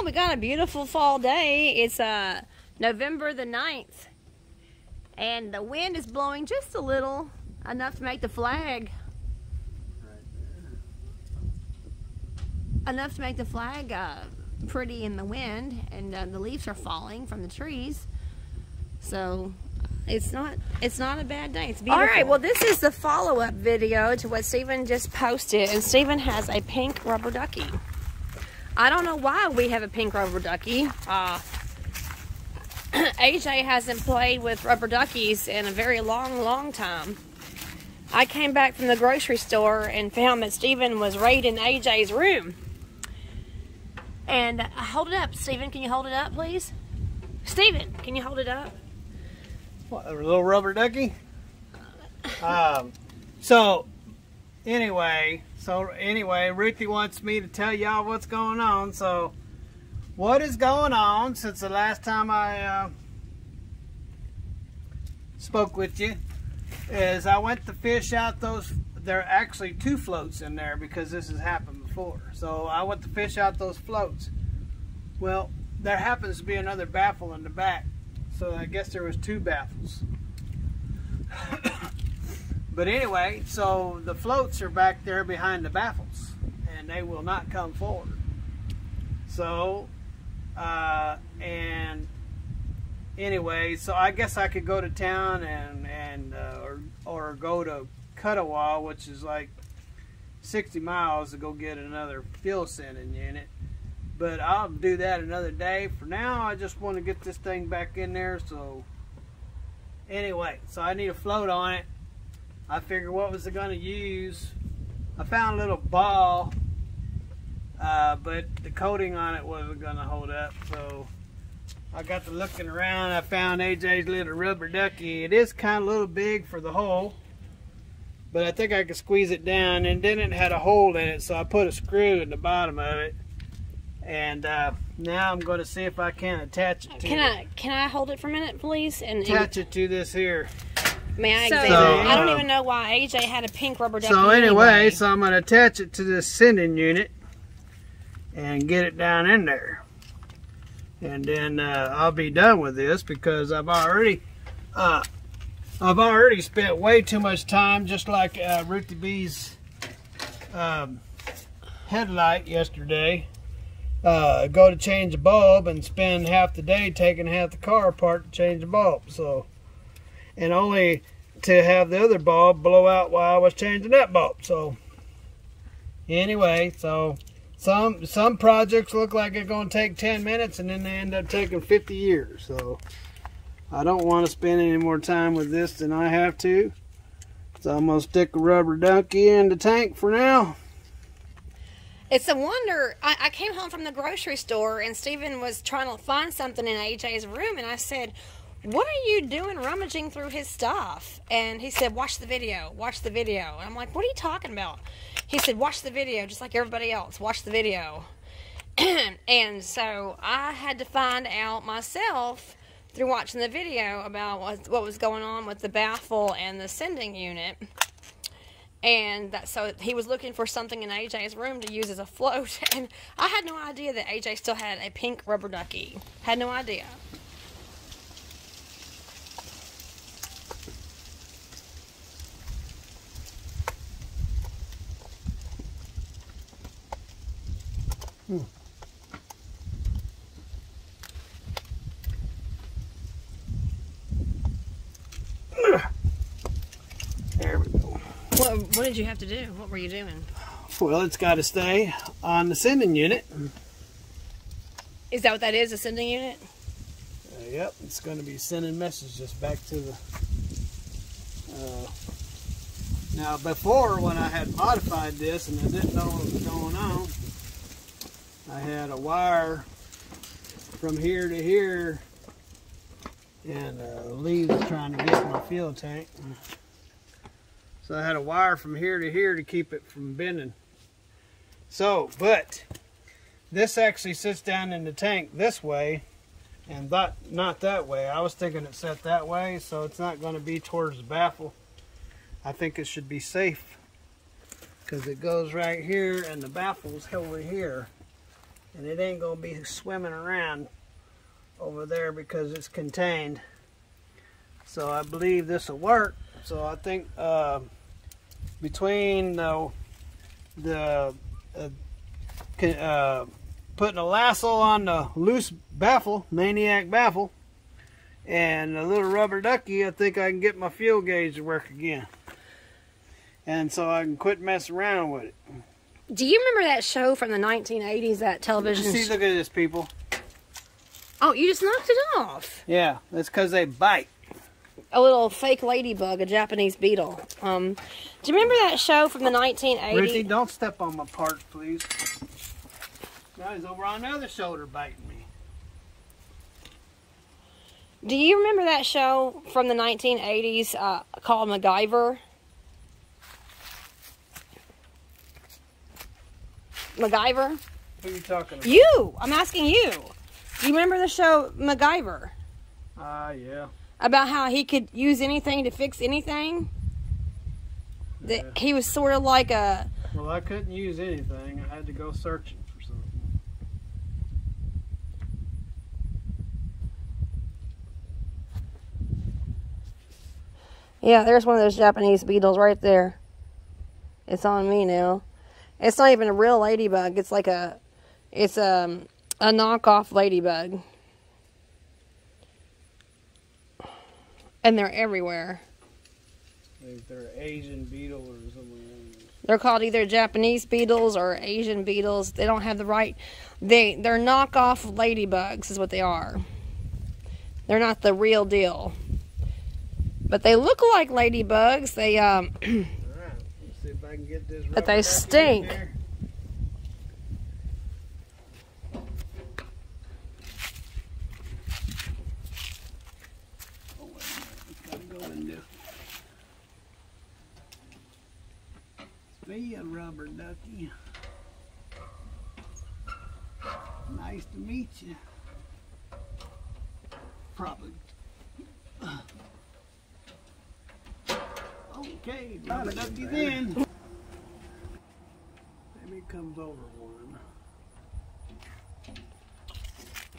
Well, we got a beautiful fall day. It's November the 9th, and the wind is blowing just a little, enough to make the flag pretty in the wind, and the leaves are falling from the trees, so it's not a bad day. It's beautiful. All right, well, this is the follow-up video to what Steven just posted, and Steven has a pink rubber ducky. I don't know why we have a pink rubber ducky. AJ hasn't played with rubber duckies in a very long time. I came back from the grocery store and found that Steven was raiding AJ's room. And hold it up, Steven. Can you hold it up, please? Steven, can you hold it up? What, a little rubber ducky? So anyway, Ruthie wants me to tell y'all what's going on. So what is going on since the last time I spoke with you is I went to fish out those, there are actually 2 floats in there because this has happened before. So I went to fish out those floats. Well, there happens to be another baffle in the back. So I guess there was 2 baffles. But anyway, so the floats are back there behind the baffles, and they will not come forward. So, and anyway, so I guess I could go to town or go to Cuttawaw, which is like 60 miles, to go get another fuel sending unit. But I'll do that another day. For now, I just want to get this thing back in there. So anyway, so I need a float on it. I figured what was it going to use. I found a little ball, but the coating on it wasn't going to hold up. So I got to looking around. I found AJ's little rubber ducky. It is kind of a little big for the hole, but I think I could squeeze it down. And then it had a hole in it, so I put a screw in the bottom of it. And now I'm going to see if I can attach it to Can I hold it for a minute, please? And attach it to this here. May I examine it? I don't even know why AJ had a pink rubber ducky. So anyway, so I'm going to attach it to this sending unit and get it down in there. And then I'll be done with this because I've already spent way too much time, just like Ruthie B's headlight yesterday. Go to change the bulb and spend half the day taking half the car apart to change the bulb. So, and only to have the other bulb blow out while I was changing that bulb. So anyway, so some projects look like it's going to take 10 minutes and then they end up taking 50 years. So I don't want to spend any more time with this than I have to. So I'm going to stick a rubber ducky in the tank for now. It's a wonder. I came home from the grocery store and Steven was trying to find something in AJ's room, and I said, "What are you doing rummaging through his stuff?" And he said, "Watch the video, watch the video." And I'm like, "What are you talking about?" He said, "Watch the video, just like everybody else. Watch the video." And so I had to find out myself through watching the video about what was going on with the baffle and the sending unit. And so he was looking for something in AJ's room to use as a float, and I had no idea that AJ still had a pink rubber ducky. Had no idea. There we go. What did you have to do? What were you doing? Well, it's got to stay on the sending unit. Is that what that is, a sending unit? Yep, it's going to be sending messages back to the... Now, before, when I had modified this and I didn't know what was going on, I had a wire from here to here, and leaves trying to get my fuel tank. So I had a wire from here to here to keep it from bending. So, but this actually sits down in the tank this way and not that way. I was thinking it set that way, so it's not going to be towards the baffle. I think it should be safe because it goes right here and the baffle's over here. And it ain't going to be swimming around over there because it's contained. So I believe this will work. So I think between putting a lasso on the loose baffle, maniac baffle, and a little rubber ducky, I think I can get my fuel gauge to work again. And so I can quit messing around with it. Do you remember that show from the 1980s, that television See, look at this, people. Oh, you just knocked it off. Yeah, that's because they bite. A little fake ladybug, a Japanese beetle. Do you remember that show from the 1980s? Ruthie, don't step on my parts, please. Now he's over on the other shoulder biting me. Do you remember that show from the 1980s called McGyver? McGyver? Who are you talking about? You! I'm asking you. Do you remember the show McGyver? Yeah. About how he could use anything to fix anything? Yeah. That he was sort of like a... Well, I couldn't use anything. I had to go searching for something. Yeah, there's one of those Japanese beetles right there. It's on me now. It's not even a real ladybug. It's like a knockoff ladybug. And they're everywhere. Like they're Asian beetle or something. They're called either Japanese beetles or Asian beetles. They don't have the right... They're knockoff ladybugs is what they are. They're not the real deal. But they look like ladybugs. They, Alright, let's see if I can get this but they stink. Oh, wait a minute. Gotta go into... Be a rubber ducky. Nice to meet you. Probably. Okay, rubber ducky then. Maybe it comes over one.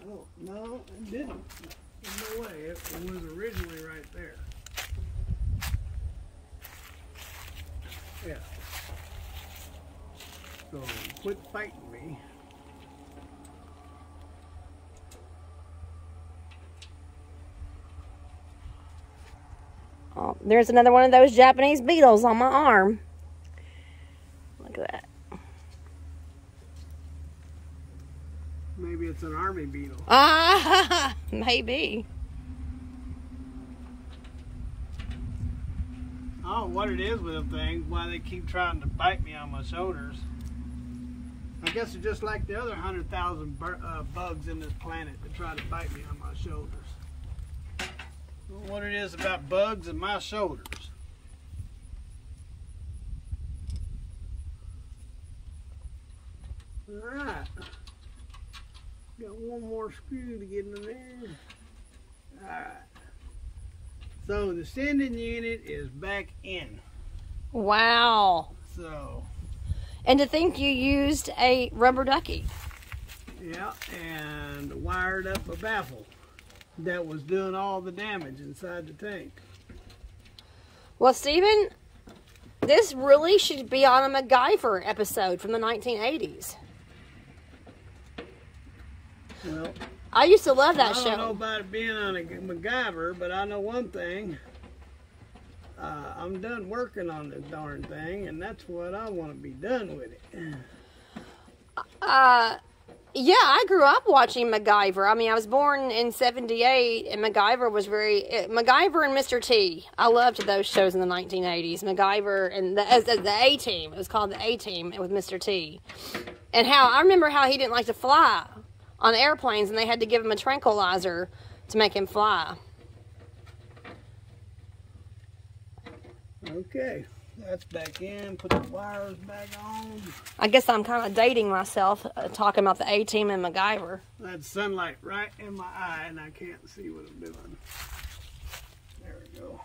Oh, no, it didn't. There's no way. It was originally right there. Yeah. So quit fighting me. Oh, there's another one of those Japanese beetles on my arm. Look at that. Maybe it's an army beetle. Ah, maybe. I don't know what it is with them things, why they keep trying to bite me on my shoulders. I guess it's just like the other 100,000 bugs in this planet that try to bite me on my shoulders. I don't know what it is about bugs and my shoulders. Alright. Got one more screw to get in there. Alright. So the sending unit is back in. Wow. So. And to think you used a rubber ducky. Yeah, and wired up a baffle that was doing all the damage inside the tank. Well, Steven, this really should be on a McGyver episode from the 1980s. Well, I used to love that I show. don't know about it being on a McGyver, but I know one thing. I'm done working on this darn thing, and that's what I want to be done with it. Yeah, I grew up watching McGyver. I mean, I was born in '78, and McGyver was McGyver and Mr. T. I loved those shows in the 1980s. McGyver and the A-Team. It was called the A-Team with Mr. T. And I remember how he didn't like to fly on airplanes, and they had to give him a tranquilizer to make him fly. Okay, that's back in. Put the wires back on. I guess I'm kind of dating myself, talking about the A-Team and McGyver. That's sunlight right in my eye, and I can't see what I'm doing. There we go.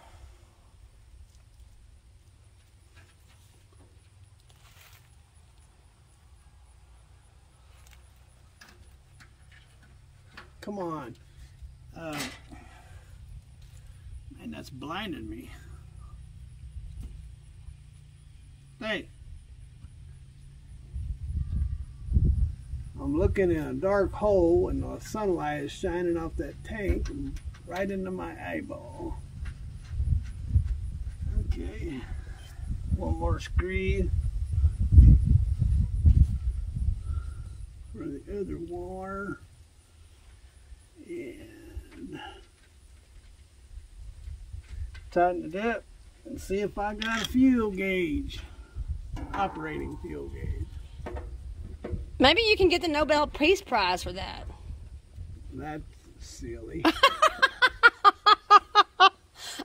come on. And that's blinding me. Hey. I'm looking in a dark hole and the sunlight is shining off that tank and right into my eyeball. Okay. One more screed for the other wire. And tighten it up and see if I got a fuel gauge. Operating fuel gauge. Maybe you can get the Nobel Peace Prize for that. That's silly.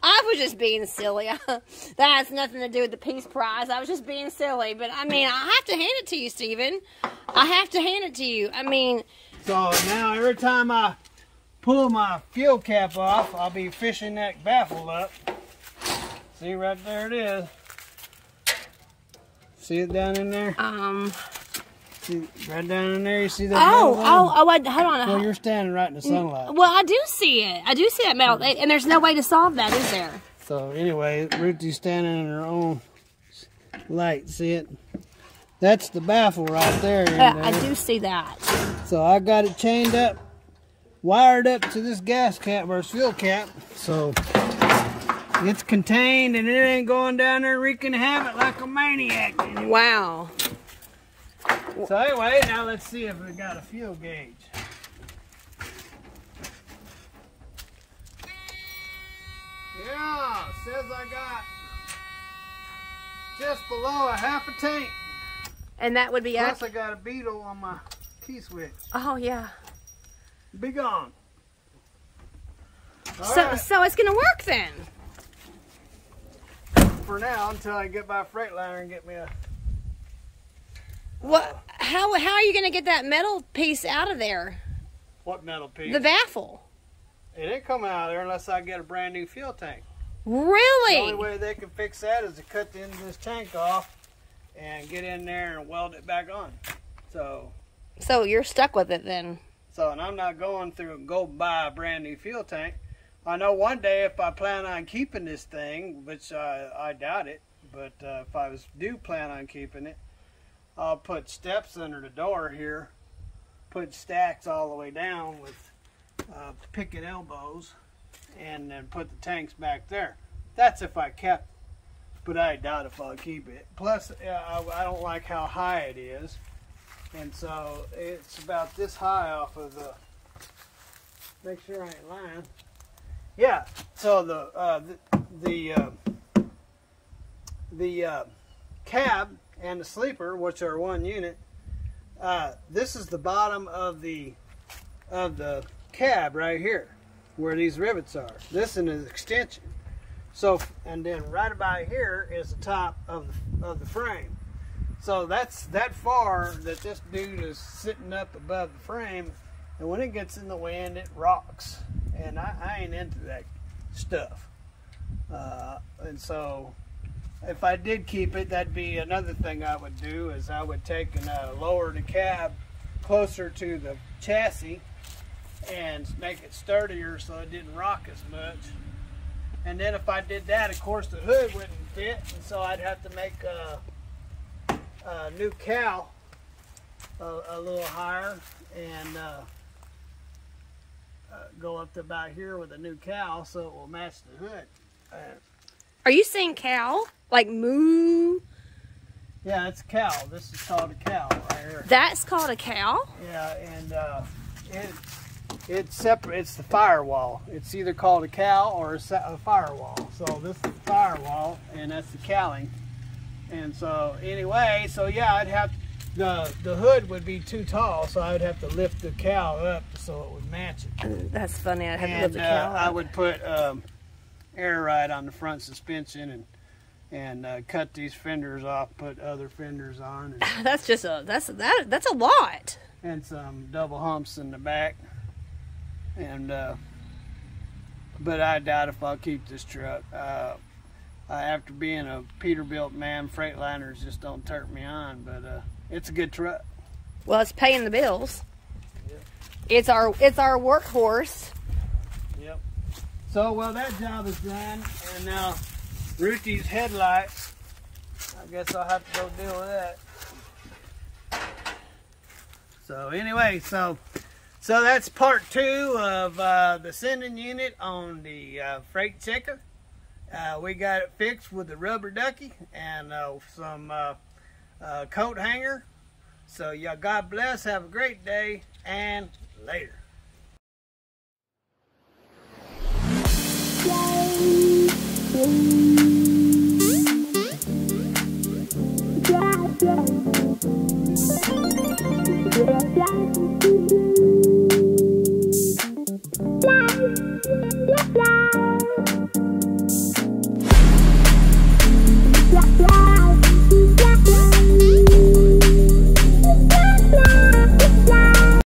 I was just being silly. That has nothing to do with the Peace Prize. I was just being silly. But, I mean, I have to hand it to you, Steven. I have to hand it to you. I mean... So, now every time I pull my fuel cap off, I'll be fishing that baffle up. See, right there it is. See it down in there? See, right down in there, you see that metal line? Hold on. Well, you're standing right in the sunlight. Well, I do see it. I do see that metal. And there's no way to solve that, is there? So, anyway, Ruthie's standing in her own light. See it? That's the baffle right there. I do see that. So, I got it chained up, wired up to this gas cap or fuel cap. So, it's contained and it ain't going down there wreaking havoc like a maniac. Wow. So anyway, now let's see if we got a fuel gauge. Yeah, says I got just below a half a tank. And that would be... Plus I got a Beetle on my key switch. Oh, yeah. Be gone. So it's going to work then? For now, until I get my freightliner and get me a... What? How are you going to get that metal piece out of there? What metal piece? The baffle. It ain't coming out of there unless I get a brand new fuel tank. Really? The only way they can fix that is to cut the end of this tank off and get in there and weld it back on. So you're stuck with it then? And I'm not going through and go buy a brand new fuel tank. I know one day if I plan on keeping this thing, which I doubt it, but if I do plan on keeping it, I'll put steps under the door here, put stacks all the way down with picket elbows, and then put the tanks back there. That's if I kept it, but I doubt if I'll keep it. Plus, I don't like how high it is, and so it's about this high off of the... Make sure I ain't lying. Yeah. So the cab and the sleeper, which are one unit, this is the bottom of the cab right here, where these rivets are. This is an extension. So, and then right about here is the top of the frame. So that's that far that this dude is sitting up above the frame, and when it gets in the wind, it rocks. And I ain't into that stuff. And so, if I did keep it, that'd be another thing I would do, is I would take and lower the cab closer to the chassis and make it sturdier so it didn't rock as much. And then if I did that, of course the hood wouldn't fit, and so I'd have to make a new cowl a little higher and go up to about here with a new cowl so it will match the hood. Are you saying cow? Like moo? Yeah, it's a cowl. This is called a cowl right here. That's called a cow? Yeah, and it's separate. It's the firewall. It's either called a cowl or a firewall. So this is the firewall, and that's the cowling. And so anyway, so yeah, I'd have the hood would be too tall, so I would have to lift the cowl up so it would match it. That's funny. I'd have to lift the cowl up. I would put air ride on the front suspension and cut these fenders off, put other fenders on. And, that's a lot. And some double humps in the back. And but I doubt if I'll keep this truck. After being a Peterbilt man, Freightliners just don't turn me on, but it's a good truck. Well, it's paying the bills. Yeah. It's our workhorse. Yep. So, well, that job is done, and now Ruthie's headlights. I guess I'll have to go deal with that. So anyway, so that's part 2 of the sending unit on the freight checker. We got it fixed with the rubber ducky and some coat hanger. So y'all, God bless, have a great day, and later. Yeah.